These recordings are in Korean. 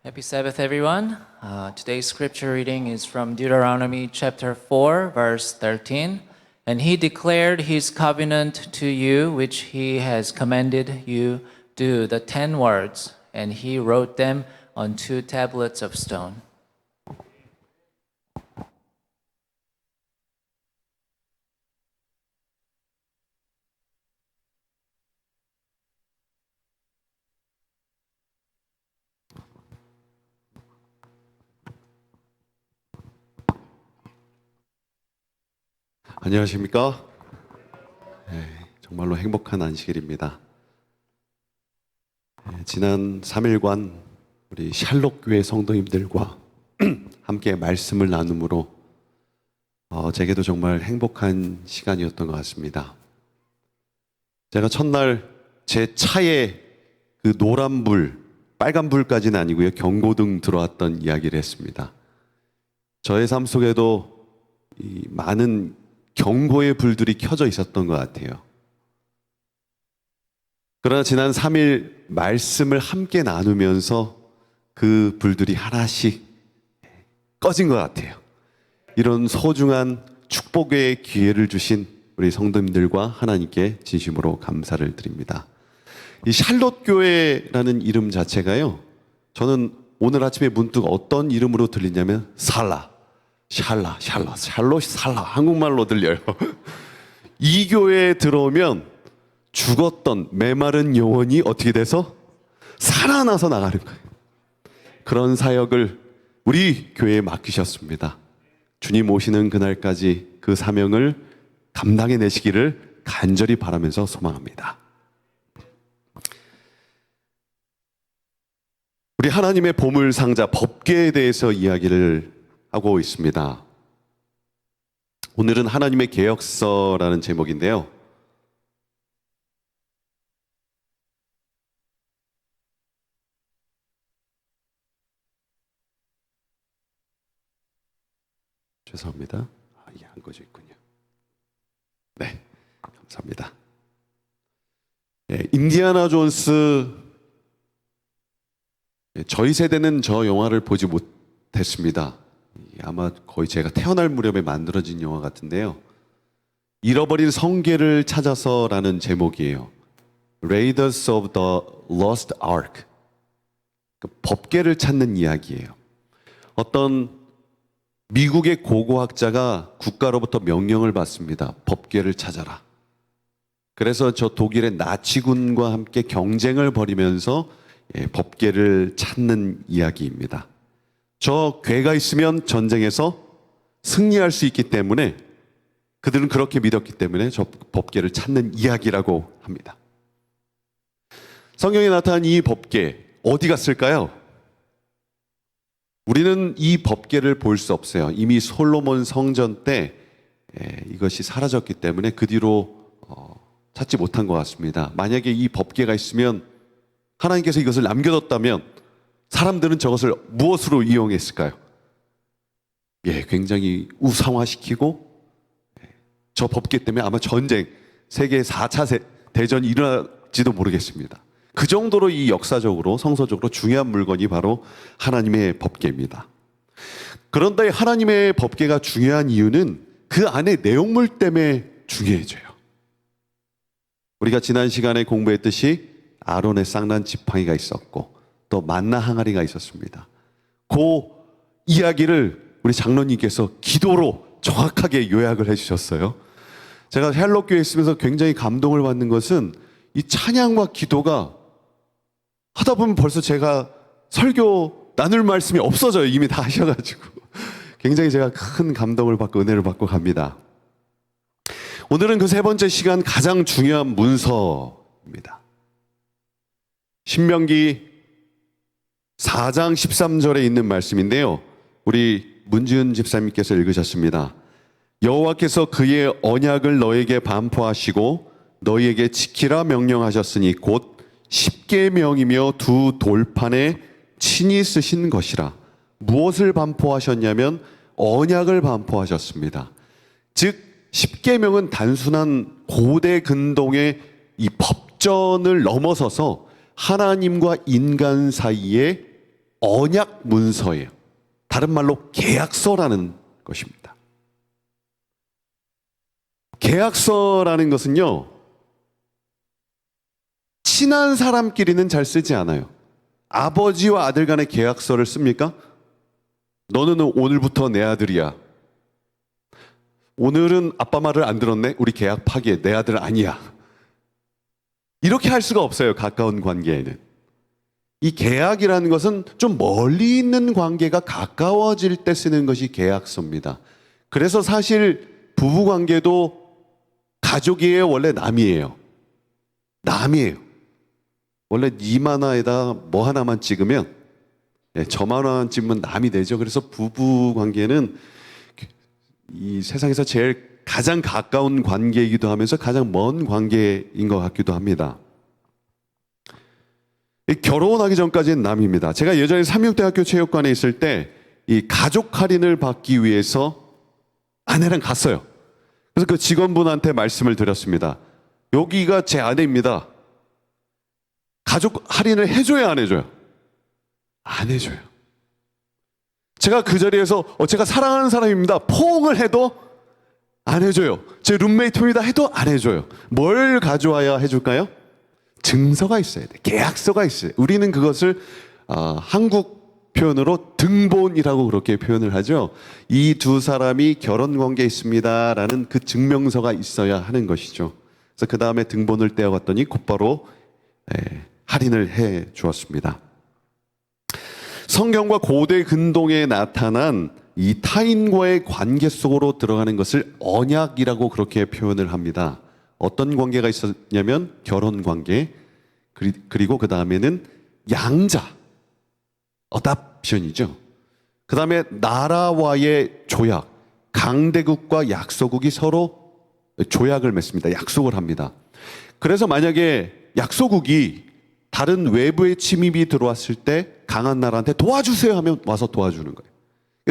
Happy Sabbath, everyone. Today's scripture reading is from Deuteronomy chapter 4, verse 13. And he declared his covenant to you, which he has commanded you, do the 10 words, and he wrote them on 2 tablets of stone. 안녕하십니까? 정말로 행복한 안식일입니다. 지난 3일간 우리 샬롯 교회 성도님들과 함께 말씀을 나눔으로 제게도 정말 행복한 시간이었던 것 같습니다. 제가 첫날 제 차에 그 노란불, 빨간불까지는 아니고요, 경고등 들어왔던 이야기를 했습니다. 저의 삶 속에도 이 많은 경고의 불들이 켜져 있었던 것 같아요. 그러나 지난 3일 말씀을 함께 나누면서 그 불들이 하나씩 꺼진 것 같아요. 이런 소중한 축복의 기회를 주신 우리 성도님들과 하나님께 진심으로 감사를 드립니다. 이 샬롯 교회라는 이름 자체가요, 저는 오늘 아침에 문득 어떤 이름으로 들리냐면 샬롯, 살라 한국말로 들려요. 이 교회에 들어오면 죽었던 메마른 영혼이 어떻게 돼서 살아나서 나가는 거예요. 그런 사역을 우리 교회에 맡기셨습니다. 주님 오시는 그날까지 그 사명을 감당해내시기를 간절히 바라면서 소망합니다. 우리 하나님의 보물 상자 법궤에 대해서 이야기를 하고 있습니다. 오늘은 하나님의 계약서라는 제목인데요. 죄송합니다. 이게 안 꺼져 있군요. 네, 감사합니다. 인디아나 존스, 저희 세대는 저 영화를 보지 못했습니다. 아마 거의 제가 태어날 무렵에 만들어진 영화 같은데요. 잃어버린 성궤를 찾아서라는 제목이에요. Raiders of the Lost Ark. 법궤를 찾는 이야기예요. 어떤 미국의 고고학자가 국가로부터 명령을 받습니다. 법궤를 찾아라. 그래서 저 독일의 나치군과 함께 경쟁을 벌이면서 법궤를 찾는 이야기입니다. 저 궤가 있으면 전쟁에서 승리할 수 있기 때문에, 그들은 그렇게 믿었기 때문에 저 법궤를 찾는 이야기라고 합니다. 성경에 나타난 이 법궤 어디 갔을까요? 우리는 이 법궤를 볼 수 없어요. 이미 솔로몬 성전 때 이것이 사라졌기 때문에 그 뒤로 찾지 못한 것 같습니다. 만약에 이 법궤가 있으면, 하나님께서 이것을 남겨뒀다면 사람들은 저것을 무엇으로 이용했을까요? 굉장히 우상화시키고, 저 법궤 때문에 아마 전쟁, 세계 4차 대전이 일어날지도 모르겠습니다. 그 정도로 이 역사적으로, 성서적으로 중요한 물건이 바로 하나님의 법궤입니다. 그런데 하나님의 법궤가 중요한 이유는 그 안에 내용물 때문에 중요해져요. 우리가 지난 시간에 공부했듯이 아론의 쌍난 지팡이가 있었고 또 만나 항아리가 있었습니다. 그 이야기를 우리 장로님께서 기도로 정확하게 요약을 해주셨어요. 제가 샬롯 교회에 있으면서 굉장히 감동을 받는 것은 이 찬양과 기도가 하다 보면 벌써 제가 설교 나눌 말씀이 없어져요. 이미 다 하셔가지고 굉장히 제가 큰 감동을 받고 은혜를 받고 갑니다. 오늘은 그 세 번째 시간 가장 중요한 문서입니다. 신명기 4장 13절에 있는 말씀인데요, 우리 문지은 집사님께서 읽으셨습니다. 여호와께서 그의 언약을 너에게 반포하시고 너희에게 지키라 명령하셨으니 곧 십계명이며 두 돌판에 친히 쓰신 것이라. 무엇을 반포하셨냐면 언약을 반포하셨습니다. 즉 십계명은 단순한 고대 근동의 이 법전을 넘어서서 하나님과 인간 사이에 언약 문서예요. 다른 말로 계약서라는 것입니다. 계약서라는 것은요, 친한 사람끼리는 잘 쓰지 않아요. 아버지와 아들 간의 계약서를 씁니까? 너는 오늘부터 내 아들이야. 오늘은 아빠 말을 안 들었네? 우리 계약 파기해. 내 아들 아니야. 이렇게 할 수가 없어요, 가까운 관계에는. 이 계약이라는 것은 좀 멀리 있는 관계가 가까워질 때 쓰는 것이 계약서입니다. 그래서 사실 부부 관계도 가족이에요, 원래 남이에요? 남이에요. 원래 님 하나에다 뭐 하나만 찍으면, 점 하나만 찍으면 남이 되죠. 그래서 부부 관계는 이 세상에서 제일 가장 가까운 관계이기도 하면서 가장 먼 관계인 것 같기도 합니다. 결혼하기 전까지는 남입니다. 제가 예전에 삼육대학교 체육관에 있을 때 이 가족 할인을 받기 위해서 아내랑 갔어요. 그래서 그 직원분한테 말씀을 드렸습니다. 여기가 제 아내입니다. 가족 할인을 해줘야 안 해줘요? 안 해줘요. 제가 그 자리에서 제가 사랑하는 사람입니다. 포옹을 해도 안 해줘요. 제 룸메이트입니다 해도 안 해줘요. 뭘 가져와야 해줄까요? 증서가 있어야 돼. 계약서가 있어요. 우리는 그것을 한국 표현으로 등본이라고 그렇게 표현을 하죠. 이 두 사람이 결혼 관계에 있습니다라는 그 증명서가 있어야 하는 것이죠. 그래서 그 다음에 등본을 떼어갔더니 곧바로 할인을 해 주었습니다. 성경과 고대 근동에 나타난 이 타인과의 관계 속으로 들어가는 것을 언약이라고 그렇게 표현을 합니다. 어떤 관계가 있었냐면 결혼 관계, 그리고 그 다음에는 양자, 어답션이죠. 그 다음에 나라와의 조약, 강대국과 약소국이 서로 조약을 맺습니다. 약속을 합니다. 그래서 만약에 약소국이 다른 외부의 침입이 들어왔을 때 강한 나라한테 도와주세요 하면 와서 도와주는 거예요.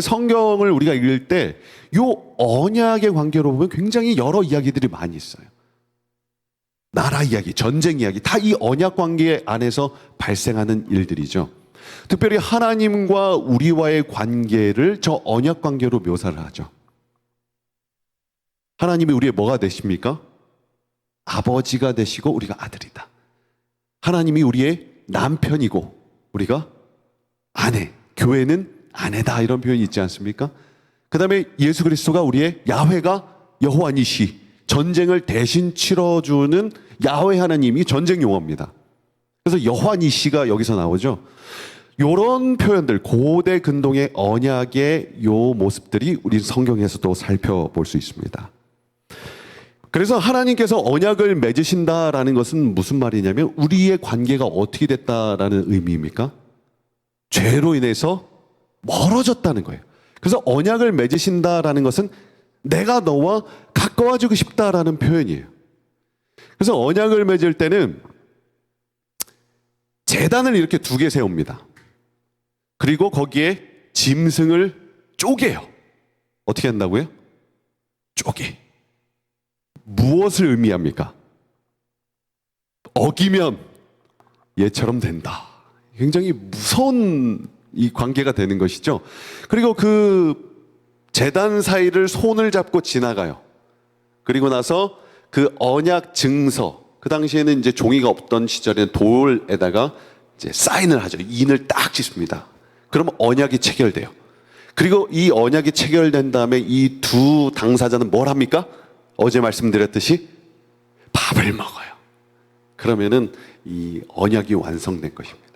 성경을 우리가 읽을 때 이 언약의 관계로 보면 굉장히 여러 이야기들이 많이 있어요. 나라 이야기, 전쟁 이야기, 다 이 언약 관계 안에서 발생하는 일들이죠. 특별히 하나님과 우리와의 관계를 저 언약 관계로 묘사를 하죠. 하나님이 우리의 뭐가 되십니까? 아버지가 되시고 우리가 아들이다. 하나님이 우리의 남편이고 우리가 아내, 교회는 아내다, 이런 표현이 있지 않습니까? 그 다음에 예수 그리스도가 우리의 야훼가 여호와 니시, 전쟁을 대신 치러주는 야훼 하나님이 전쟁 용어입니다. 그래서 여호와 니시가 여기서 나오죠. 이런 표현들, 고대 근동의 언약의 요 모습들이 우리 성경에서도 살펴볼 수 있습니다. 그래서 하나님께서 언약을 맺으신다라는 것은 무슨 말이냐면 우리의 관계가 어떻게 됐다라는 의미입니까? 죄로 인해서 멀어졌다는 거예요. 그래서 언약을 맺으신다라는 것은 내가 너와 가까워지고 싶다라는 표현이에요. 그래서 언약을 맺을 때는 제단을 이렇게 두 개 세웁니다. 그리고 거기에 짐승을 쪼개요. 어떻게 한다고요? 쪼개. 무엇을 의미합니까? 어기면 얘처럼 된다. 굉장히 무서운 이 관계가 되는 것이죠. 그리고 그 제단 사이를 손을 잡고 지나가요. 그리고 나서 그 언약 증서, 그 당시에는 이제 종이가 없던 시절에는 돌에다가 이제 사인을 하죠. 인을 딱 짓습니다. 그러면 언약이 체결돼요. 그리고 이 언약이 체결된 다음에 이 두 당사자는 뭘 합니까? 어제 말씀드렸듯이 밥을 먹어요. 그러면은 이 언약이 완성된 것입니다.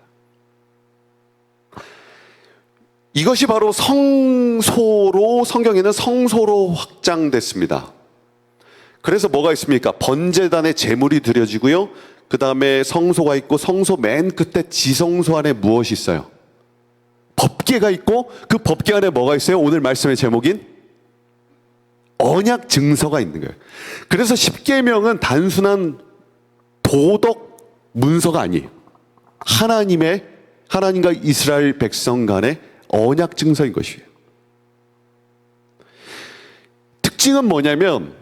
이것이 바로 성소로, 성경에는 성소로 확장됐습니다. 그래서 뭐가 있습니까? 번제단에 제물이 드려지고요. 그 다음에 성소가 있고 성소 맨 끝에 지성소 안에 무엇이 있어요? 법궤가 있고 그 법궤 안에 뭐가 있어요? 오늘 말씀의 제목인 언약 증서가 있는 거예요. 그래서 십계명은 단순한 도덕 문서가 아니에요. 하나님과 이스라엘 백성 간의 언약 증서인 것이에요. 특징은 뭐냐면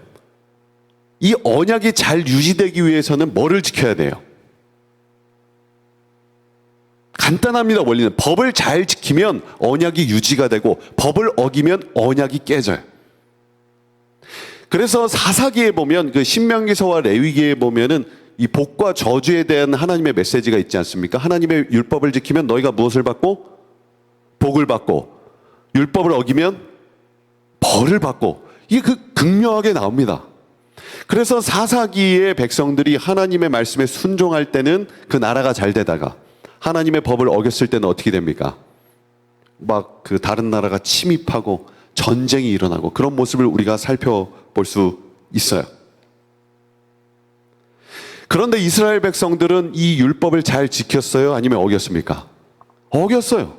이 언약이 잘 유지되기 위해서는 뭐를 지켜야 돼요? 간단합니다. 원리는 법을 잘 지키면 언약이 유지가 되고 법을 어기면 언약이 깨져요. 그래서 사사기에 보면 그 신명기서와 레위기에 보면은 이 복과 저주에 대한 하나님의 메시지가 있지 않습니까? 하나님의 율법을 지키면 너희가 무엇을 받고? 복을 받고, 율법을 어기면 벌을 받고, 이게 극명하게 나옵니다. 그래서 사사기의 백성들이 하나님의 말씀에 순종할 때는 그 나라가 잘 되다가 하나님의 법을 어겼을 때는 어떻게 됩니까? 막 그 다른 나라가 침입하고 전쟁이 일어나고 그런 모습을 우리가 살펴볼 수 있어요. 그런데 이스라엘 백성들은 이 율법을 잘 지켰어요? 아니면 어겼습니까? 어겼어요.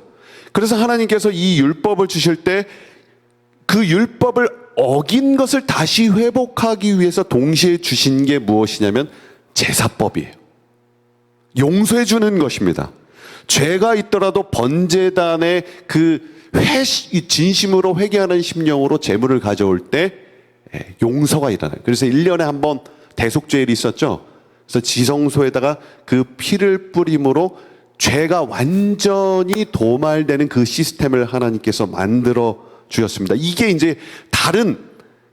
그래서 하나님께서 이 율법을 주실 때 그 율법을 어긴 것을 다시 회복하기 위해서 동시에 주신 게 무엇이냐면 제사법이에요. 용서해 주는 것입니다. 죄가 있더라도 번제단에 진심으로 회개하는 심령으로 제물을 가져올 때 용서가 일어나요. 그래서 1년에 한 번 대속죄일이 있었죠. 그래서 지성소에다가 그 피를 뿌림으로 죄가 완전히 도말되는 그 시스템을 하나님께서 만들어 주셨습니다. 이게 이제 다른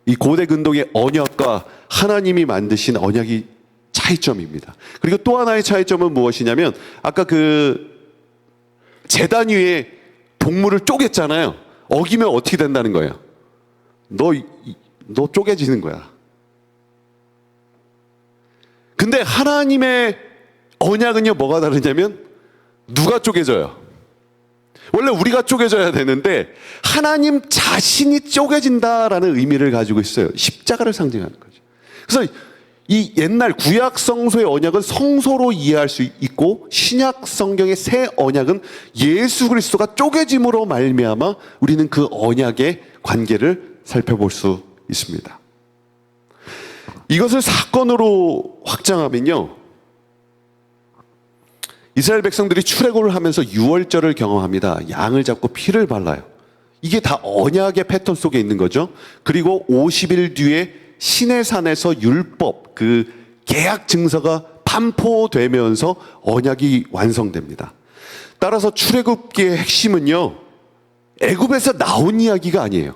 이 고대 근동의 언약과 하나님이 만드신 언약이 차이점입니다. 그리고 또 하나의 차이점은 무엇이냐면 아까 그 제단 위에 동물을 쪼갰잖아요. 어기면 어떻게 된다는 거예요? 너 쪼개지는 거야. 근데 하나님의 언약은요, 뭐가 다르냐면 누가 쪼개져요? 원래 우리가 쪼개져야 되는데 하나님 자신이 쪼개진다라는 의미를 가지고 있어요. 십자가를 상징하는 거죠. 그래서 이 옛날 구약 성소의 언약은 성소로 이해할 수 있고 신약 성경의 새 언약은 예수 그리스도가 쪼개짐으로 말미암아 우리는 그 언약의 관계를 살펴볼 수 있습니다. 이것을 사건으로 확장하면요, 이스라엘 백성들이 출애굽을 하면서 유월절을 경험합니다. 양을 잡고 피를 발라요. 이게 다 언약의 패턴 속에 있는 거죠. 그리고 50일 뒤에 시내산에서 율법, 그 계약 증서가 반포되면서 언약이 완성됩니다. 따라서 출애굽기의 핵심은요, 애굽에서 나온 이야기가 아니에요.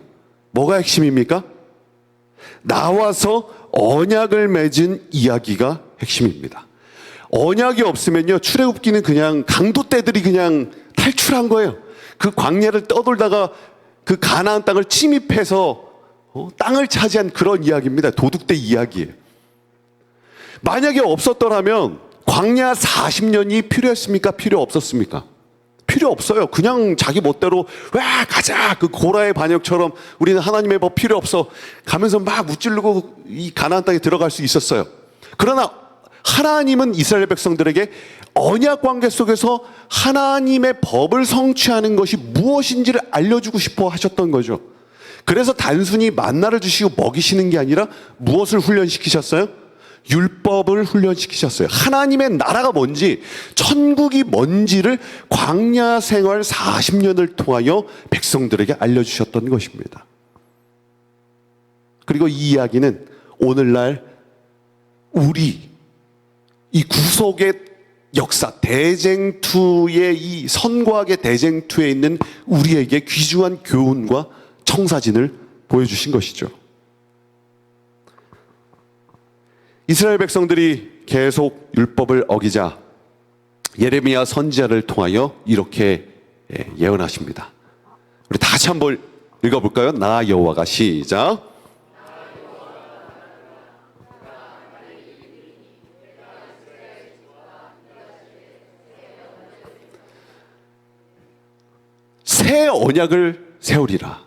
뭐가 핵심입니까? 나와서 언약을 맺은 이야기가 핵심입니다. 언약이 없으면요, 출애굽기는 그냥 강도떼들이 그냥 탈출한 거예요. 그 광야를 떠돌다가 그 가나안 땅을 침입해서 땅을 차지한 그런 이야기입니다. 도둑떼 이야기예요. 만약에 없었더라면 광야 40년이 필요했습니까? 필요 없었습니까? 필요 없어요. 그냥 자기 멋대로 와 가자, 그 고라의 반역처럼 우리는 하나님의 법 필요 없어 가면서 막 무찌르고 이 가나안 땅에 들어갈 수 있었어요. 그러나 하나님은 이스라엘 백성들에게 언약 관계 속에서 하나님의 법을 성취하는 것이 무엇인지를 알려주고 싶어 하셨던 거죠. 그래서 단순히 만나를 주시고 먹이시는 게 아니라 무엇을 훈련시키셨어요? 율법을 훈련시키셨어요. 하나님의 나라가 뭔지, 천국이 뭔지를 광야 생활 40년을 통하여 백성들에게 알려주셨던 것입니다. 그리고 이 이야기는 오늘날 우리 이 구속의 역사, 대쟁투의 이 선과학의 대쟁투에 있는 우리에게 귀중한 교훈과 청사진을 보여주신 것이죠. 이스라엘 백성들이 계속 율법을 어기자 예레미야 선지자를 통하여 이렇게 예언하십니다. 우리 다시 한번 읽어볼까요? 나 여호와가 시작. 새 언약을 세우리라.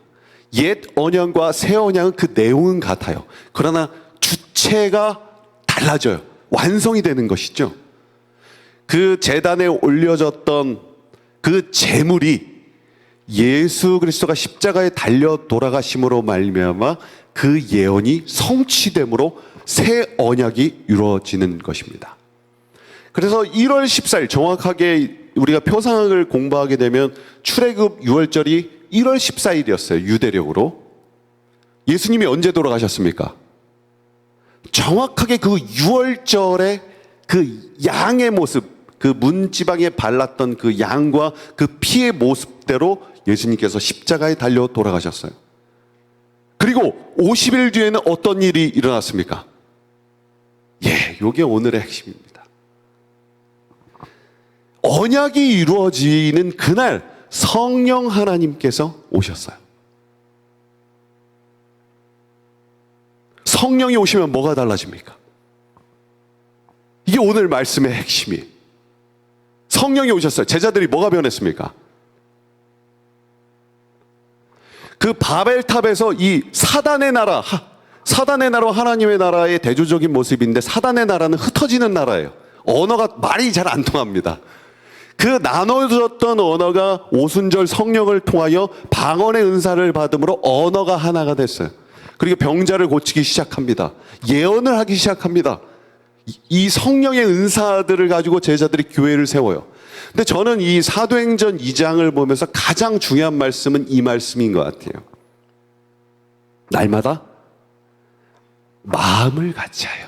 옛 언약과 새 언약은 그 내용은 같아요. 그러나 주체가 달라져요. 완성이 되는 것이죠. 그 제단에 올려졌던 그 제물이 예수 그리스도가 십자가에 달려 돌아가심으로 말미암아 그 예언이 성취됨으로 새 언약이 이루어지는 것입니다. 그래서 1월 14일 정확하게 우리가 표상을 공부하게 되면 출애굽 유월절이 1월 14일이었어요. 유대력으로. 예수님이 언제 돌아가셨습니까? 정확하게 그 유월절의 그 양의 모습, 그 문지방에 발랐던 그 양과 그 피의 모습대로 예수님께서 십자가에 달려 돌아가셨어요. 그리고 50일 뒤에는 어떤 일이 일어났습니까? 예, 이게 오늘의 핵심입니다. 언약이 이루어지는 그날 성령 하나님께서 오셨어요. 성령이 오시면 뭐가 달라집니까? 이게 오늘 말씀의 핵심이에요. 성령이 오셨어요. 제자들이 뭐가 변했습니까? 그 바벨탑에서 이 사단의 나라, 하나님의 나라의 대조적인 모습인데 사단의 나라는 흩어지는 나라예요. 언어가 말이 잘 안 통합니다. 그 나눠졌던 언어가 오순절 성령을 통하여 방언의 은사를 받음으로 언어가 하나가 됐어요. 그리고 병자를 고치기 시작합니다. 예언을 하기 시작합니다. 이 성령의 은사들을 가지고 제자들이 교회를 세워요. 근데 저는 이 사도행전 2장을 보면서 가장 중요한 말씀은 이 말씀인 것 같아요. 날마다 마음을 같이 하여.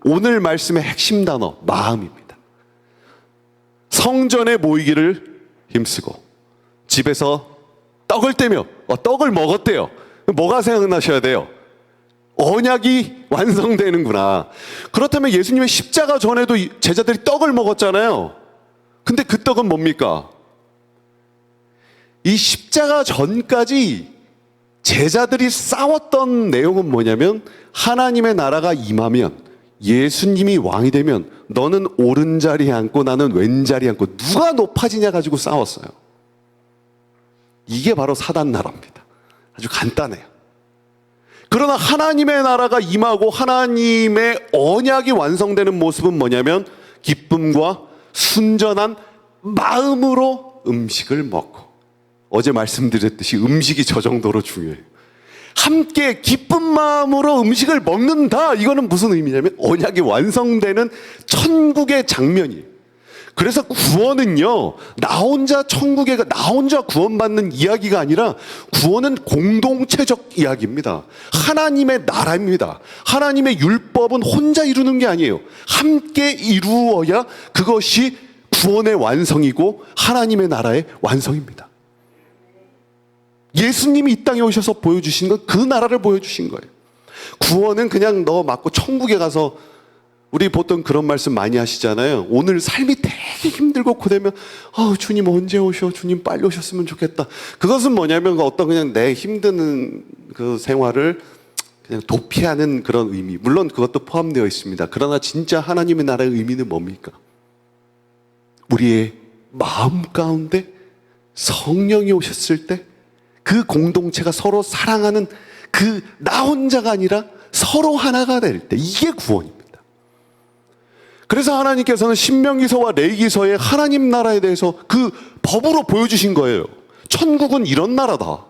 오늘 말씀의 핵심 단어 마음입니다. 성전에 모이기를 힘쓰고 집에서 떡을 떼며 떡을 먹었대요. 뭐가 생각나셔야 돼요? 언약이 완성되는구나. 그렇다면 예수님의 십자가 전에도 제자들이 떡을 먹었잖아요. 근데 그 떡은 뭡니까? 이 십자가 전까지 제자들이 싸웠던 내용은 뭐냐면 하나님의 나라가 임하면 예수님이 왕이 되면 너는 오른자리에 앉고 나는 왼자리에 앉고 누가 높아지냐 가지고 싸웠어요. 이게 바로 사단 나라입니다. 아주 간단해요. 그러나 하나님의 나라가 임하고 하나님의 언약이 완성되는 모습은 뭐냐면 기쁨과 순전한 마음으로 음식을 먹고, 어제 말씀드렸듯이 음식이 저 정도로 중요해요. 함께 기쁜 마음으로 음식을 먹는다. 이거는 무슨 의미냐면 언약이 완성되는 천국의 장면이에요. 그래서 구원은요, 나 혼자 천국에 나 혼자 구원받는 이야기가 아니라 구원은 공동체적 이야기입니다. 하나님의 나라입니다. 하나님의 율법은 혼자 이루는 게 아니에요. 함께 이루어야 그것이 구원의 완성이고 하나님의 나라의 완성입니다. 예수님이 이 땅에 오셔서 보여주신 건 그 나라를 보여주신 거예요. 구원은 그냥 너 맞고 천국에 가서, 우리 보통 그런 말씀 많이 하시잖아요. 오늘 삶이 되게 힘들고 고되면 주님 언제 오셔? 주님 빨리 오셨으면 좋겠다. 그것은 뭐냐면 어떤 그냥 내 힘든 그 생활을 그냥 도피하는 그런 의미. 물론 그것도 포함되어 있습니다. 그러나 진짜 하나님의 나라의 의미는 뭡니까? 우리의 마음 가운데 성령이 오셨을 때 그 공동체가 서로 사랑하는, 그 나 혼자가 아니라 서로 하나가 될 때, 이게 구원입니다. 그래서 하나님께서는 신명기서와 레위기서에 하나님 나라에 대해서 그 법으로 보여주신 거예요. 천국은 이런 나라다.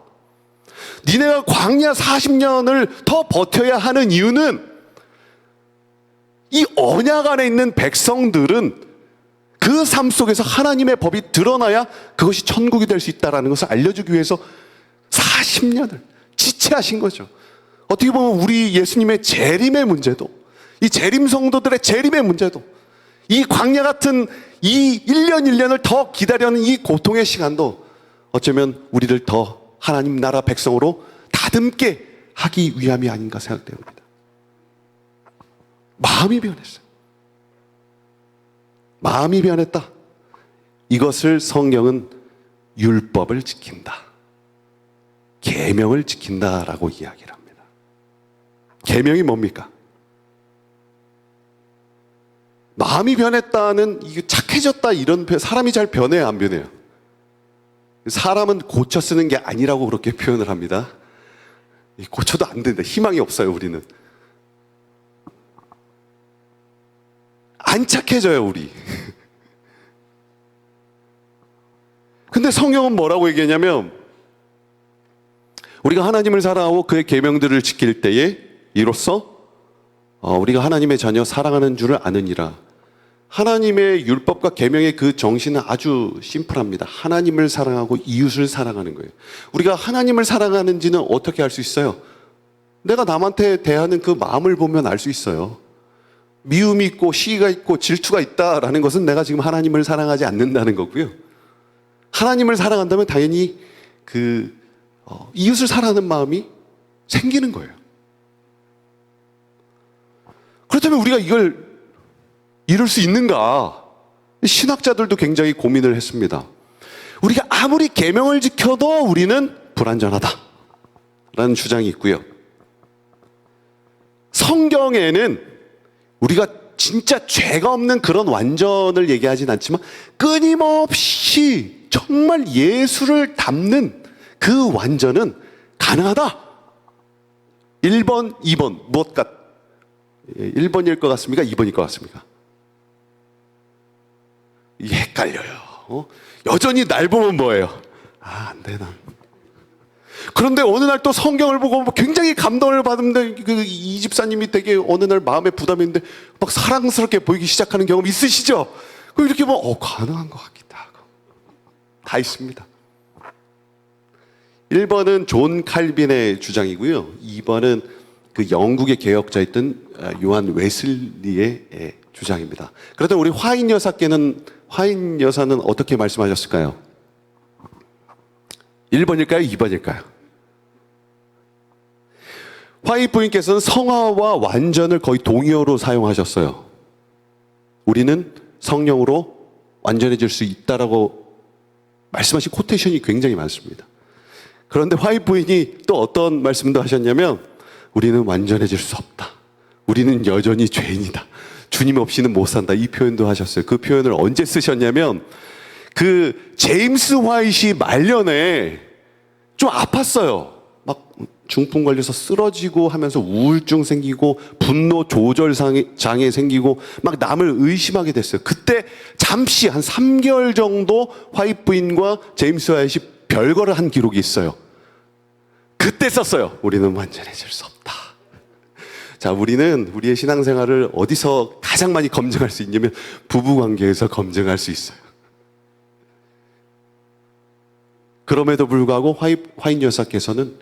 니네가 광야 40년을 더 버텨야 하는 이유는 이 언약 안에 있는 백성들은 그 삶 속에서 하나님의 법이 드러나야 그것이 천국이 될 수 있다는 것을 알려주기 위해서 40년을 지체하신 거죠. 어떻게 보면 우리 예수님의 재림의 문제도, 이 재림 성도들의 재림의 문제도, 이 광야 같은 이 1년 1년을 더 기다려는 이 고통의 시간도 어쩌면 우리를 더 하나님 나라 백성으로 다듬게 하기 위함이 아닌가 생각됩니다. 마음이 변했어요. 마음이 변했다. 이것을 성경은 율법을 지킨다, 계명을 지킨다라고 이야기를 합니다. 계명이 뭡니까? 마음이 변했다는, 이게 착해졌다 이런 표현, 사람이 잘 변해요, 안 변해요? 사람은 고쳐 쓰는 게 아니라고 그렇게 표현을 합니다. 고쳐도 안 된다. 희망이 없어요, 우리는. 안 착해져요, 우리. 근데 성경은 뭐라고 얘기하냐면, 우리가 하나님을 사랑하고 그의 계명들을 지킬 때에 이로써 우리가 하나님의 자녀 사랑하는 줄을 아느니라. 하나님의 율법과 계명의 그 정신은 아주 심플합니다. 하나님을 사랑하고 이웃을 사랑하는 거예요. 우리가 하나님을 사랑하는지는 어떻게 알 수 있어요? 내가 남한테 대하는 그 마음을 보면 알 수 있어요. 미움이 있고 시기가 있고 질투가 있다라는 것은 내가 지금 하나님을 사랑하지 않는다는 거고요. 하나님을 사랑한다면 당연히 이웃을 사랑하는 마음이 생기는 거예요. 그렇다면 우리가 이걸 이룰 수 있는가? 신학자들도 굉장히 고민을 했습니다. 우리가 아무리 계명을 지켜도 우리는 불완전하다라는 주장이 있고요. 성경에는 우리가 진짜 죄가 없는 그런 완전을 얘기하진 않지만 끊임없이 정말 예수를 닮는 그 완전은 가능하다. 1번, 2번 무엇 같? 1번일 것 같습니까? 2번일 것 같습니까? 이게 헷갈려요. 여전히 날 보면 뭐예요? 안 돼, 난. 그런데 어느 날 또 성경을 보고 굉장히 감동을 받는데 이 집사님이 되게 어느 날 마음에 부담이 있는데 막 사랑스럽게 보이기 시작하는 경험 있으시죠? 그럼 이렇게 보면 가능한 것 같기도 하고. 다 있습니다. 1번은 존 칼빈의 주장이고요. 2번은 그 영국의 개혁자였던 요한 웨슬리의 주장입니다. 그런데 우리 화인 여사는 어떻게 말씀하셨을까요? 1번일까요? 2번일까요? 화인 부인께서는 성화와 완전을 거의 동의어로 사용하셨어요. 우리는 성령으로 완전해질 수 있다라고 말씀하신 코테이션이 굉장히 많습니다. 그런데 화인 부인이 또 어떤 말씀도 하셨냐면 우리는 완전해질 수 없다. 우리는 여전히 죄인이다. 주님 없이는 못 산다. 이 표현도 하셨어요. 그 표현을 언제 쓰셨냐면 그 제임스 화이트 말년에 좀 아팠어요. 막 중풍 걸려서 쓰러지고 하면서 우울증 생기고 분노 조절 장애 생기고 막 남을 의심하게 됐어요. 그때 잠시 한 3개월 정도 화이트 부인과 제임스 화이트이 별거를 한 기록이 있어요. 그때 썼어요. 우리는 완전해질 수 없다. 자, 우리는 우리의 신앙생활을 어디서 가장 많이 검증할 수 있냐면 부부관계에서 검증할 수 있어요. 그럼에도 불구하고 화인 여사께서는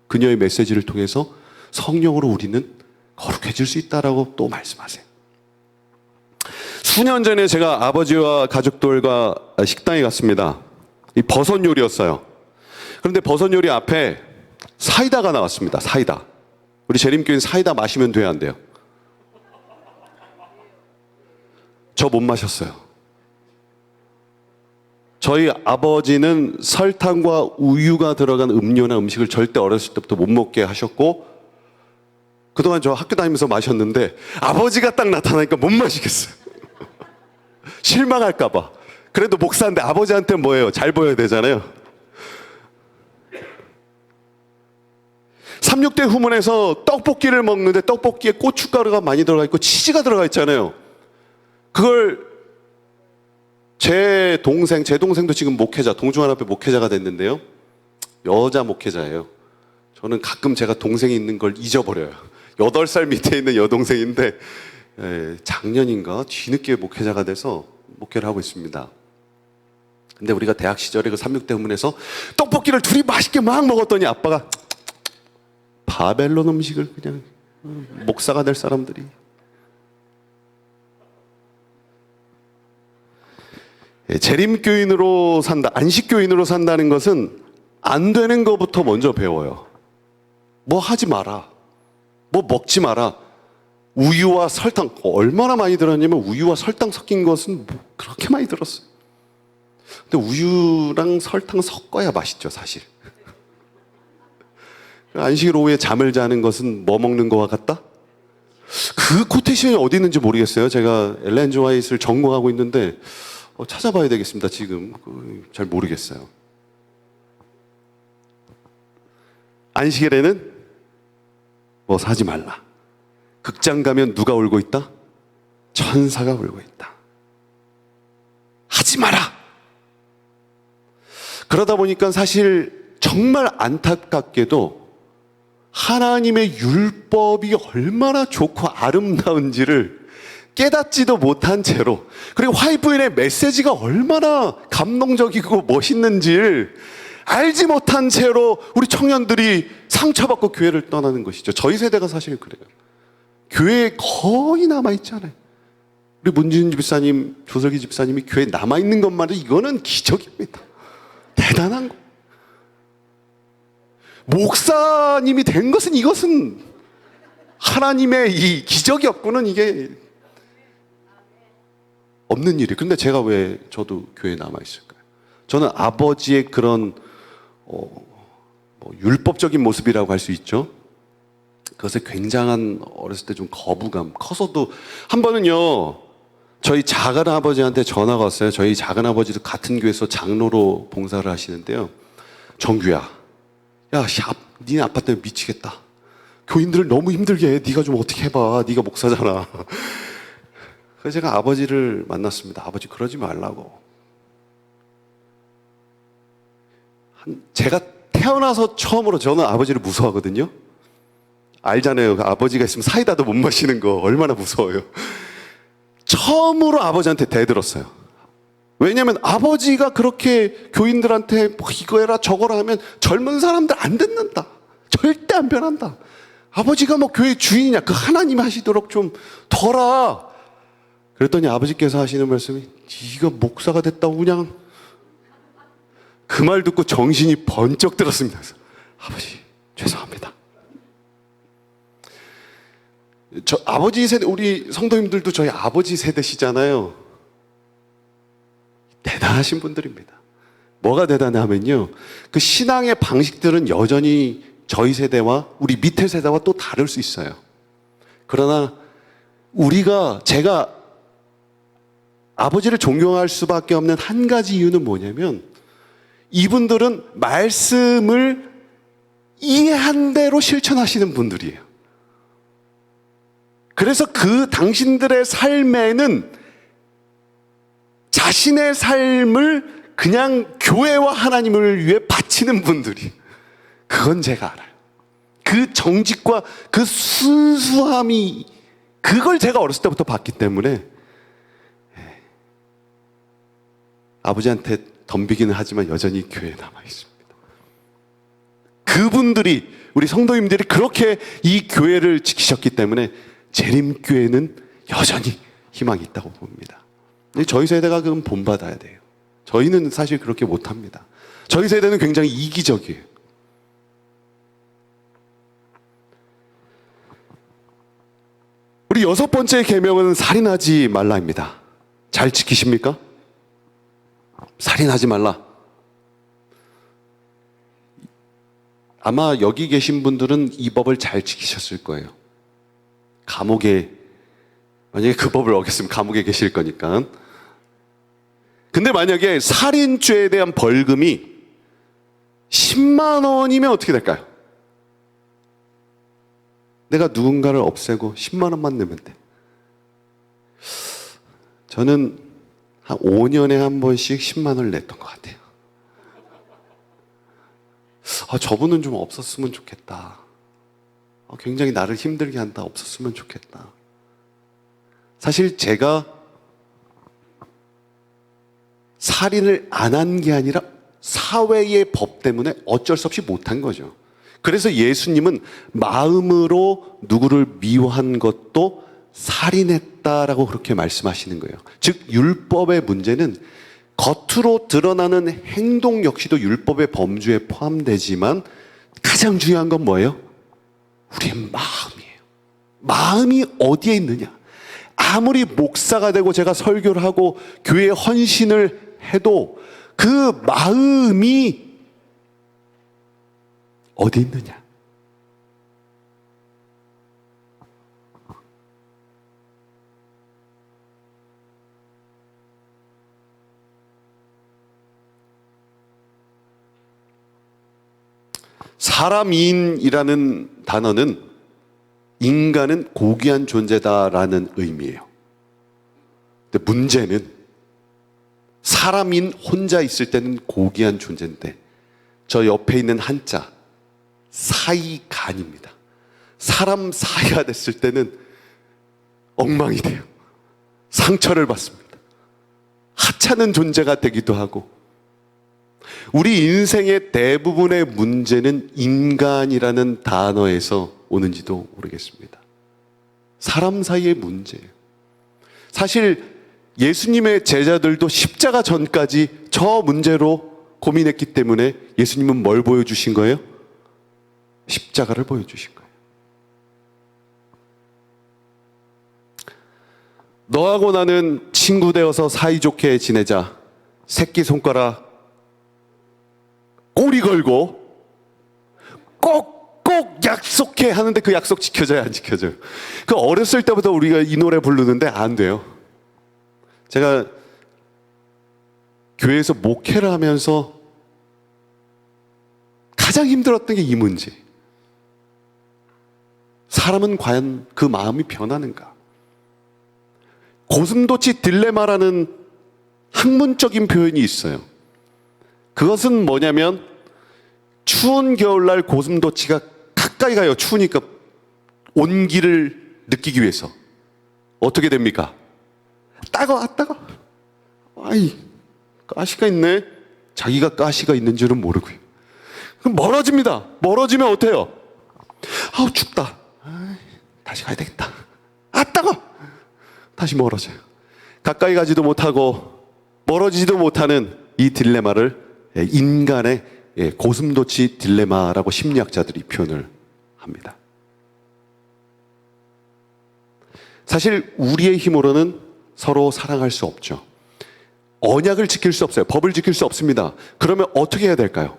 그녀의 메시지를 통해서 성령으로 우리는 거룩해질 수 있다라고 또 말씀하세요. 수년 전에 제가 아버지와 가족들과 식당에 갔습니다. 이 버섯 요리였어요. 그런데 버섯 요리 앞에 사이다가 나왔습니다. 사이다. 우리 재림교회는 사이다 마시면 돼야 한대요. 저 못 마셨어요. 저희 아버지는 설탕과 우유가 들어간 음료나 음식을 절대 어렸을 때부터 못 먹게 하셨고 그동안 저 학교 다니면서 마셨는데 아버지가 딱 나타나니까 못 마시겠어요. 실망할까 봐. 그래도 목사인데 아버지한테 뭐예요? 잘 보여야 되잖아요. 삼육대 후문에서 떡볶이를 먹는데 떡볶이에 고춧가루가 많이 들어가 있고 치즈가 들어가 있잖아요. 그걸 제 동생도 지금 목회자, 동중하나회 목회자가 됐는데요. 여자 목회자예요. 저는 가끔 제가 동생이 있는 걸 잊어버려요. 8살 밑에 있는 여동생인데 작년인가 뒤늦게 목회자가 돼서 목회를 하고 있습니다. 근데 우리가 대학 시절에 그 삼육대 후문에서 떡볶이를 둘이 맛있게 막 먹었더니 아빠가 바벨론 음식을 그냥 목사가 될 사람들이 재림교인으로 산다, 안식교인으로 산다는 것은 안 되는 것부터 먼저 배워요. 뭐 하지 마라. 뭐 먹지 마라. 우유와 설탕, 얼마나 많이 들었냐면 우유와 설탕 섞인 것은 뭐 그렇게 많이 들었어요. 근데 우유랑 설탕 섞어야 맛있죠, 사실. 안식일 오후에 잠을 자는 것은 뭐 먹는 것과 같다? 그 코테이션이 어디 있는지 모르겠어요. 제가 엘렌 지 화이트를 전공하고 있는데 찾아봐야 되겠습니다. 지금 잘 모르겠어요. 안식일에는 뭐 사지 말라. 극장 가면 누가 울고 있다? 천사가 울고 있다. 하지 마라. 그러다 보니까 사실 정말 안타깝게도 하나님의 율법이 얼마나 좋고 아름다운지를 깨닫지도 못한 채로, 그리고 화이트부인의 메시지가 얼마나 감동적이고 멋있는지를 알지 못한 채로 우리 청년들이 상처받고 교회를 떠나는 것이죠. 저희 세대가 사실 그래요. 교회에 거의 남아있잖아요. 우리 문진 집사님, 조설기 집사님이 교회에 남아있는 것만으로 이거는 기적입니다. 대단한 거. 목사님이 된 것은 이것은 하나님의 이 기적이 없고는 이게 없는 일이에요. 근데 제가 왜 저도 교회에 남아있을까요? 저는 아버지의 그런 율법적인 모습이라고 할 수 있죠. 그것에 굉장한 어렸을 때 좀 거부감, 커서도 한 번은요, 저희 작은 아버지한테 전화가 왔어요. 저희 작은 아버지도 같은 교회에서 장로로 봉사를 하시는데요. 정규야, 야, 니네 아빠 때문에 미치겠다. 교인들을 너무 힘들게 해. 네가 좀 어떻게 해봐. 네가 목사잖아. 그래서 제가 아버지를 만났습니다. 아버지 그러지 말라고. 제가 태어나서 처음으로 저는 아버지를 무서워하거든요. 알잖아요. 아버지가 있으면 사이다도 못 마시는 거 얼마나 무서워요. 처음으로 아버지한테 대들었어요. 왜냐하면 아버지가 그렇게 교인들한테 뭐 이거 해라 저거라 하면 젊은 사람들 안 듣는다. 절대 안 변한다. 아버지가 뭐 교회 주인이냐. 그 하나님 하시도록 좀 둬라. 그랬더니 아버지께서 하시는 말씀이 네가 목사가 됐다고 그냥 그 말 듣고 정신이 번쩍 들었습니다. 그래서 아버지 죄송합니다. 저 아버지 세대, 우리 성도님들도 저희 아버지 세대시잖아요. 대단하신 분들입니다. 뭐가 대단하면요, 그 신앙의 방식들은 여전히 저희 세대와 우리 밑에 세대와 또 다를 수 있어요. 그러나 제가 아버지를 존경할 수밖에 없는 한 가지 이유는 뭐냐면, 이분들은 말씀을 이해한 대로 실천하시는 분들이에요. 그래서 그 당신들의 삶에는 자신의 삶을 그냥 교회와 하나님을 위해 바치는 분들이, 그건 제가 알아요. 그 정직과 그 순수함이, 그걸 제가 어렸을 때부터 봤기 때문에 아버지한테 덤비기는 하지만 여전히 교회에 남아 있습니다. 그분들이, 우리 성도님들이 그렇게 이 교회를 지키셨기 때문에 재림교회는 여전히 희망이 있다고 봅니다. 저희 세대가 그건 본받아야 돼요. 저희는 사실 그렇게 못합니다. 저희 세대는 굉장히 이기적이에요. 우리 6번째 계명은 살인하지 말라입니다. 잘 지키십니까? 살인하지 말라. 아마 여기 계신 분들은 이 법을 잘 지키셨을 거예요. 만약에 그 법을 어겼으면 감옥에 계실 거니까. 근데 만약에 살인죄에 대한 벌금이 10만 원이면 어떻게 될까요? 내가 누군가를 없애고 10만 원만 내면 돼. 저는 한 5년에 한 번씩 10만 원을 냈던 것 같아요. 저분은 좀 없었으면 좋겠다. 굉장히 나를 힘들게 한다. 없었으면 좋겠다. 사실 제가 살인을 안 한 게 아니라 사회의 법 때문에 어쩔 수 없이 못한 거죠. 그래서 예수님은 마음으로 누구를 미워한 것도 살인했다라고 그렇게 말씀하시는 거예요. 즉 율법의 문제는 겉으로 드러나는 행동 역시도 율법의 범주에 포함되지만 가장 중요한 건 뭐예요? 우리의 마음이에요. 마음이 어디에 있느냐. 아무리 목사가 되고 제가 설교를 하고 교회에 헌신을 해도 그 마음이 어디 있느냐. 사람인이라는 단어는 인간은 고귀한 존재다라는 의미예요. 근데 문제는 사람인 혼자 있을 때는 고귀한 존재인데 저 옆에 있는 한자 사이간입니다. 사람 사이가 됐을 때는 엉망이 돼요. 상처를 받습니다. 하찮은 존재가 되기도 하고, 우리 인생의 대부분의 문제는 인간이라는 단어에서 오는지도 모르겠습니다. 사람 사이의 문제예요. 사실 예수님의 제자들도 십자가 전까지 저 문제로 고민했기 때문에 예수님은 뭘 보여주신 거예요? 십자가를 보여주신 거예요. 너하고 나는 친구 되어서 사이좋게 지내자. 새끼손가락 꼬리 걸고 꼭 약속해 하는데 그 약속 지켜져야 안 지켜져요. 그 어렸을 때부터 우리가 이 노래 부르는데 안 돼요. 제가 교회에서 목회를 하면서 가장 힘들었던 게 이 문제. 사람은 과연 그 마음이 변하는가? 고슴도치 딜레마라는 학문적인 표현이 있어요. 그것은 뭐냐면 추운 겨울날 고슴도치가 가까이 가요. 추우니까 온기를 느끼기 위해서. 어떻게 됩니까? 따가워. 아이, 가시가 있네. 자기가 가시가 있는 줄은 모르고요. 그럼 멀어집니다. 멀어지면 어때요? 아우, 춥다. 다시 가야 되겠다. 아, 따가워. 다시 멀어져요. 가까이 가지도 못하고 멀어지지도 못하는 이 딜레마를 인간의 고슴도치 딜레마라고 심리학자들이 표현을 합니다. 사실 우리의 힘으로는 서로 사랑할 수 없죠. 언약을 지킬 수 없어요. 법을 지킬 수 없습니다. 그러면 어떻게 해야 될까요?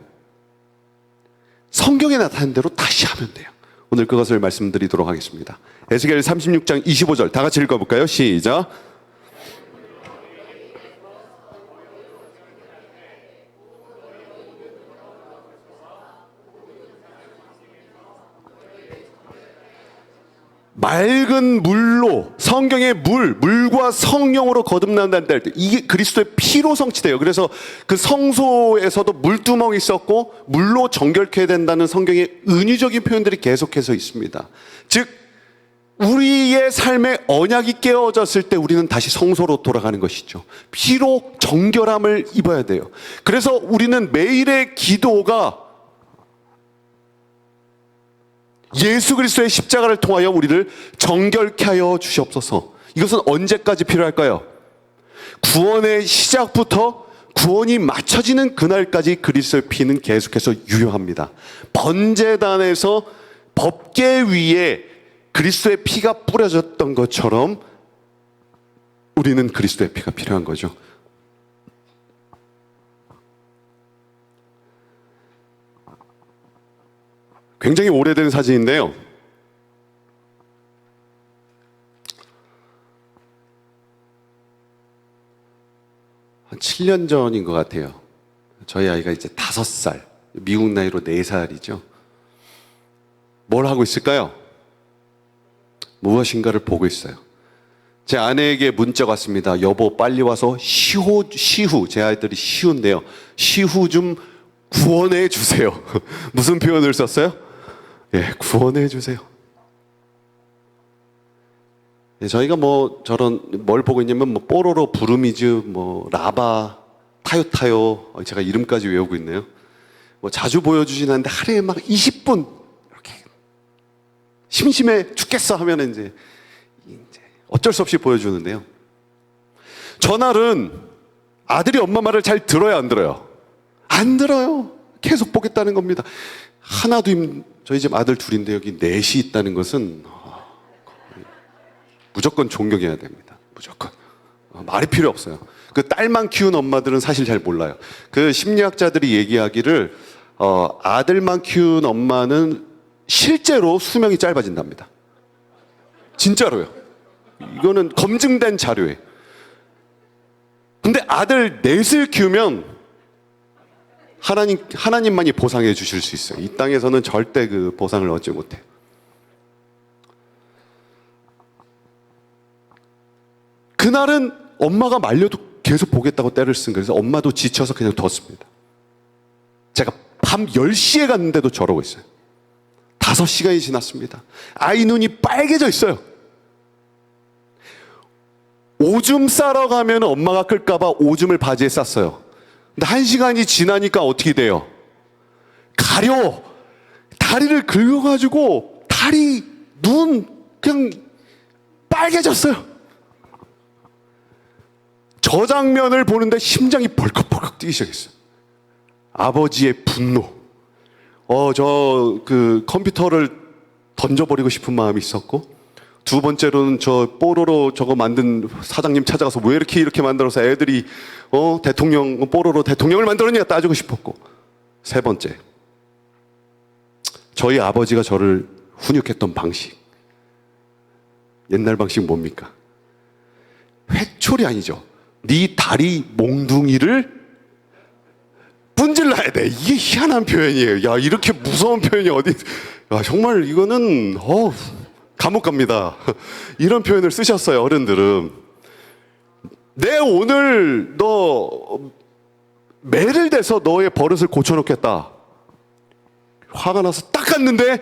성경에 나타난 대로 다시 하면 돼요. 오늘 그것을 말씀드리도록 하겠습니다. 에스겔 36장 25절 다 같이 읽어볼까요? 시작. 맑은 물로 성경의 물과 성령으로 거듭난다는 때 이게 그리스도의 피로 성취돼요. 그래서 그 성소에서도 물두멍이 있었고 물로 정결케 된다는 성경의 은유적인 표현들이 계속해서 있습니다. 즉 우리의 삶의 언약이 깨어졌을 때 우리는 다시 성소로 돌아가는 것이죠. 피로 정결함을 입어야 돼요. 그래서 우리는 매일의 기도가 예수 그리스도의 십자가를 통하여 우리를 정결케 하여 주시옵소서. 이것은 언제까지 필요할까요? 구원의 시작부터 구원이 맞춰지는 그날까지 그리스도의 피는 계속해서 유효합니다. 번제단에서 법궤 위에 그리스도의 피가 뿌려졌던 것처럼 우리는 그리스도의 피가 필요한 거죠. 굉장히 오래된 사진인데요. 한 7년 전인 것 같아요. 저희 아이가 이제 5살, 미국 나이로 4살이죠. 뭘 하고 있을까요? 무엇인가를 보고 있어요. 제 아내에게 문자가 왔습니다. 여보, 빨리 와서 시후, 제 아이들이 시후인데요. 시후 좀 구원해 주세요. 무슨 표현을 썼어요? 구원해 주세요. 저희가 저런 뭘 보고 있냐면 뽀로로, 부르미즈, 라바, 타요타요, 제가 이름까지 외우고 있네요. 자주 보여주진 않는데 하루에 막 20분 이렇게 심심해 죽겠어 하면 이제 어쩔 수 없이 보여주는데요. 전날은 아들이 엄마 말을 잘 들어야 안 들어요? 안 들어요. 계속 보겠다는 겁니다. 하나도 저희 집 아들 둘인데 여기 넷이 있다는 것은 무조건 존경해야 됩니다. 무조건. 말이 필요 없어요. 그 딸만 키운 엄마들은 사실 잘 몰라요. 그 심리학자들이 얘기하기를 아들만 키운 엄마는 실제로 수명이 짧아진답니다. 진짜로요. 이거는 검증된 자료예요. 근데 아들 넷을 키우면 하나님만이 보상해 주실 수 있어요. 이 땅에서는 절대 그 보상을 얻지 못해요. 그날은 엄마가 말려도 계속 보겠다고 때를 쓴 거예요. 그래서 엄마도 지쳐서 그냥 뒀습니다. 제가 밤 10시에 갔는데도 저러고 있어요. 5시간이 지났습니다. 아이 눈이 빨개져 있어요. 오줌 싸러 가면 엄마가 끌까 봐 오줌을 바지에 쌌어요. 근데 1시간이 지나니까 어떻게 돼요? 다리를 긁어가지고 다리, 눈, 그냥 빨개졌어요. 저 장면을 보는데 심장이 벌컥벌컥 뛰기 시작했어요. 아버지의 분노. 저 컴퓨터를 던져버리고 싶은 마음이 있었고, 두 번째로는 저 뽀로로 저거 만든 사장님 찾아가서 왜 이렇게 만들어서 애들이 대통령 뽀로로 대통령을 만들었냐 따지고 싶었고, 세 번째, 저희 아버지가 저를 훈육했던 방식. 옛날 방식 뭡니까? 회초리 아니죠. 네 다리 몽둥이를 분질러야 돼. 이게 희한한 표현이에요. 야, 이렇게 무서운 표현이 어디? 야, 정말 이거는 감옥 갑니다. 이런 표현을 쓰셨어요, 어른들은. 내 오늘 너 매를 대서 너의 버릇을 고쳐놓겠다. 화가 나서 딱 갔는데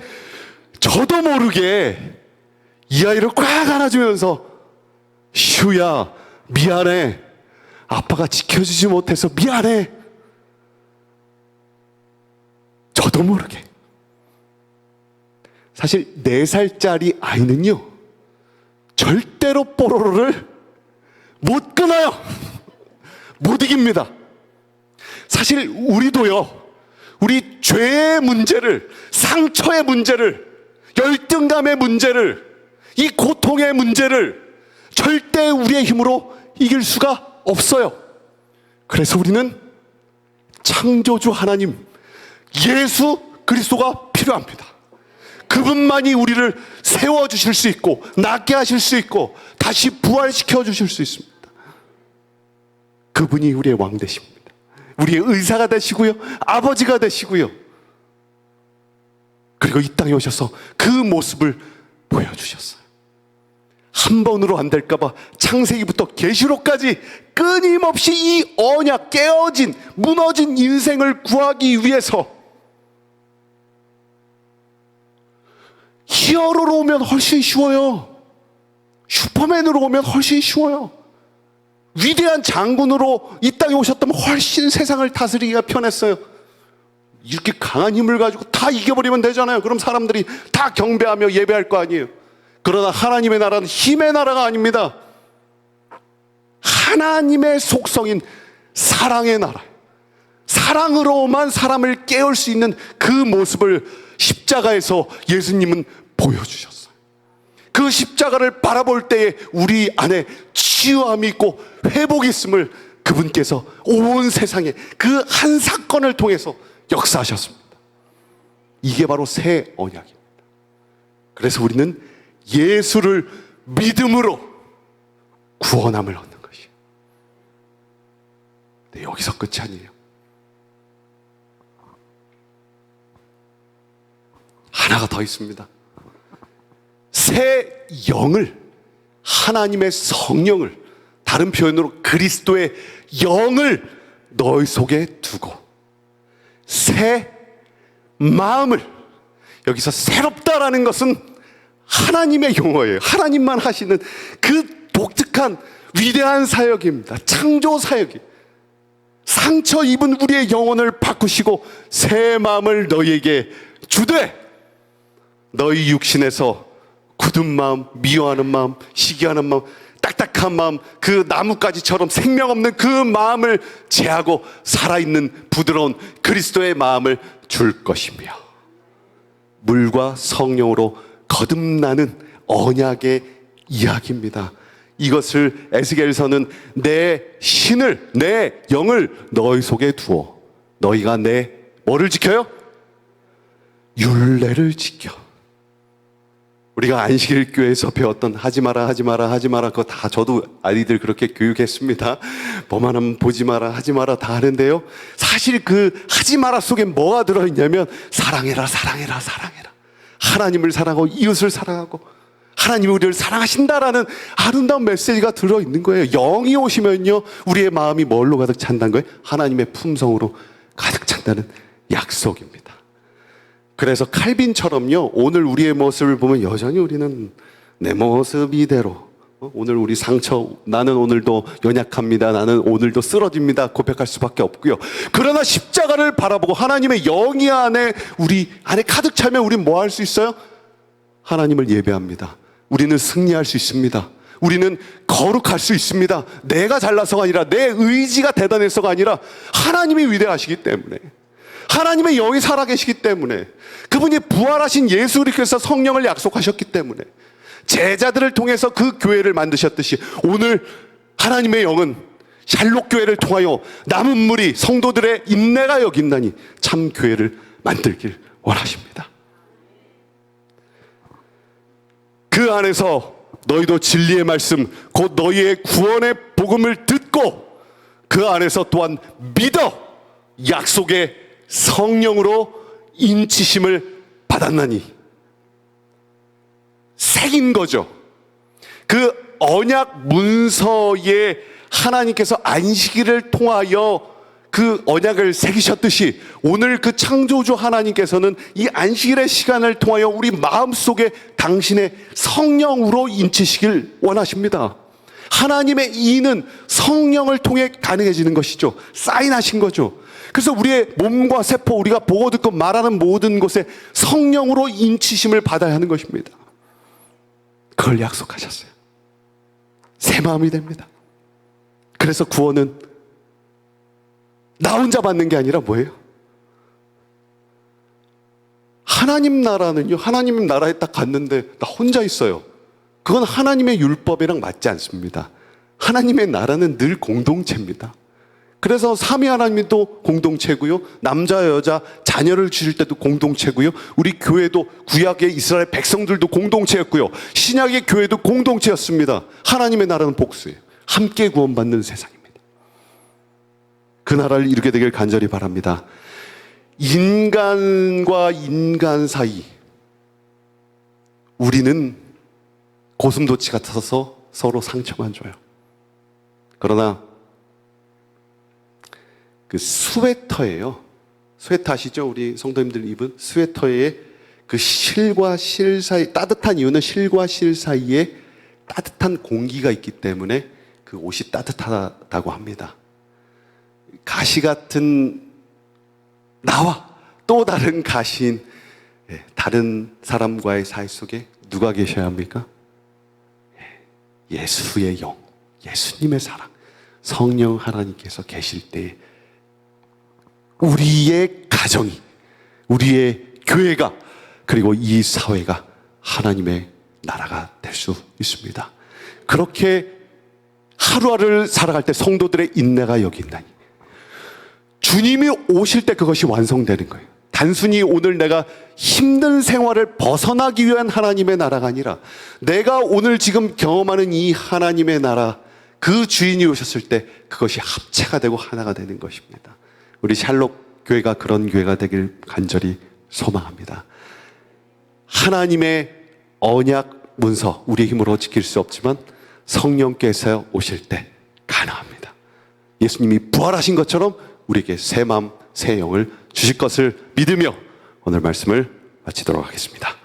저도 모르게 이 아이를 꽉 안아주면서 슈야 미안해. 아빠가 지켜주지 못해서 미안해. 저도 모르게. 사실 4살짜리 아이는요, 절대로 뽀로로를 못 끊어요. 못 이깁니다. 사실 우리도요, 우리 죄의 문제를, 상처의 문제를, 열등감의 문제를, 이 고통의 문제를 절대 우리의 힘으로 이길 수가 없어요. 그래서 우리는 창조주 하나님, 예수 그리스도가 필요합니다. 그분만이 우리를 세워주실 수 있고, 낫게 하실 수 있고, 다시 부활시켜 주실 수 있습니다. 그분이 우리의 왕 되십니다. 우리의 의사가 되시고요, 아버지가 되시고요, 그리고 이 땅에 오셔서 그 모습을 보여주셨어요. 한 번으로 안 될까봐 창세기부터 계시록까지 끊임없이 이 언약, 깨어진, 무너진 인생을 구하기 위해서 히어로로 오면 훨씬 쉬워요. 슈퍼맨으로 오면 훨씬 쉬워요. 위대한 장군으로 이 땅에 오셨다면 훨씬 세상을 다스리기가 편했어요. 이렇게 강한 힘을 가지고 다 이겨버리면 되잖아요. 그럼 사람들이 다 경배하며 예배할 거 아니에요. 그러나 하나님의 나라는 힘의 나라가 아닙니다. 하나님의 속성인 사랑의 나라. 사랑으로만 사람을 깨울 수 있는 그 모습을 십자가에서 예수님은 보여주셨어요. 그 십자가를 바라볼 때에 우리 안에 치유함이 있고 회복이 있음을 그분께서 온 세상에 그 한 사건을 통해서 역사하셨습니다. 이게 바로 새 언약입니다. 그래서 우리는 예수를 믿음으로 구원함을 얻는 것이에요. 네, 여기서 끝이 아니에요. 하나가 더 있습니다. 새 영을, 하나님의 성령을, 다른 표현으로 그리스도의 영을 너희 속에 두고 새 마음을, 여기서 새롭다라는 것은 하나님의 용어예요. 하나님만 하시는 그 독특한 위대한 사역입니다. 창조 사역이. 상처 입은 우리의 영혼을 바꾸시고 새 마음을 너희에게 주되, 너희 육신에서 굳은 마음, 미워하는 마음, 시기하는 마음, 딱딱한 마음, 그 나뭇가지처럼 생명 없는 그 마음을 제하고 살아있는 부드러운 그리스도의 마음을 줄 것이며, 물과 성령으로 거듭나는 언약의 이야기입니다. 이것을 에스겔서는 내 신을, 내 영을 너희 속에 두어 너희가 내 뭐를 지켜요? 율례를 지켜. 우리가 안식일 교회에서 배웠던 하지 마라, 하지 마라, 하지 마라, 그거 다 저도 아이들 그렇게 교육했습니다. 뭐만 하면 보지 마라, 하지 마라 다 하는데요, 사실 그 하지 마라 속에 뭐가 들어있냐면 사랑해라, 사랑해라, 사랑해라. 하나님을 사랑하고 이웃을 사랑하고 하나님이 우리를 사랑하신다라는 아름다운 메시지가 들어있는 거예요. 영이 오시면요, 우리의 마음이 뭘로 가득 찬다는 거예요? 하나님의 품성으로 가득 찬다는 약속입니다. 그래서 칼빈처럼요, 오늘 우리의 모습을 보면 여전히 우리는 내 모습 이대로, 오늘 우리 상처, 나는 오늘도 연약합니다, 나는 오늘도 쓰러집니다 고백할 수밖에 없고요. 그러나 십자가를 바라보고 하나님의 영이 안에 우리 안에 가득 차면 우리 뭐 할 수 있어요? 하나님을 예배합니다. 우리는 승리할 수 있습니다. 우리는 거룩할 수 있습니다. 내가 잘나서가 아니라, 내 의지가 대단해서가 아니라 하나님이 위대하시기 때문에, 하나님의 영이 살아계시기 때문에, 그분이 부활하신 예수 그리스도께서 성령을 약속하셨기 때문에, 제자들을 통해서 그 교회를 만드셨듯이 오늘 하나님의 영은 샬롯 교회를 통하여 남은 무리 성도들의 인내가 여긴다니 참 교회를 만들길 원하십니다. 그 안에서 너희도 진리의 말씀 곧 너희의 구원의 복음을 듣고 그 안에서 또한 믿어 약속의 성령으로 인치심을 받았나니, 새긴 거죠. 그 언약 문서에 하나님께서 안식일을 통하여 그 언약을 새기셨듯이 오늘 그 창조주 하나님께서는 이 안식일의 시간을 통하여 우리 마음속에 당신의 성령으로 인치시길 원하십니다. 하나님의 이는 성령을 통해 가능해지는 것이죠. 사인하신 거죠. 그래서 우리의 몸과 세포, 우리가 보고 듣고 말하는 모든 곳에 성령으로 인치심을 받아야 하는 것입니다. 그걸 약속하셨어요. 새 마음이 됩니다. 그래서 구원은 나 혼자 받는 게 아니라 뭐예요? 하나님 나라는요, 하나님 나라에 딱 갔는데 나 혼자 있어요. 그건 하나님의 율법이랑 맞지 않습니다. 하나님의 나라는 늘 공동체입니다. 그래서 삼위 하나님도 공동체고요, 남자 여자 자녀를 주실 때도 공동체고요, 우리 교회도 구약의 이스라엘 백성들도 공동체였고요, 신약의 교회도 공동체였습니다. 하나님의 나라는 복수예요. 함께 구원받는 세상입니다. 그 나라를 이루게 되길 간절히 바랍니다. 인간과 인간 사이, 우리는 고슴도치 같아서 서로 상처만 줘요. 그러나 그 스웨터예요. 스웨터 아시죠? 우리 성도님들 입은 스웨터에 그 실과 실 사이, 따뜻한 이유는 실과 실 사이에 따뜻한 공기가 있기 때문에 그 옷이 따뜻하다고 합니다. 가시 같은 나와 또 다른 가시인 다른 사람과의 사이 속에 누가 계셔야 합니까? 예수의 영, 예수님의 사랑, 성령 하나님께서 계실 때 우리의 가정이, 우리의 교회가, 그리고 이 사회가 하나님의 나라가 될 수 있습니다. 그렇게 하루하루를 살아갈 때 성도들의 인내가 여긴다니, 주님이 오실 때 그것이 완성되는 거예요. 단순히 오늘 내가 힘든 생활을 벗어나기 위한 하나님의 나라가 아니라, 내가 오늘 지금 경험하는 이 하나님의 나라, 그 주인이 오셨을 때 그것이 합체가 되고 하나가 되는 것입니다. 우리 샬롯 교회가 그런 교회가 되길 간절히 소망합니다. 하나님의 언약 문서, 우리의 힘으로 지킬 수 없지만 성령께서 오실 때 가능합니다. 예수님이 부활하신 것처럼 우리에게 새 마음, 새 영을 주실 것을 믿으며 오늘 말씀을 마치도록 하겠습니다.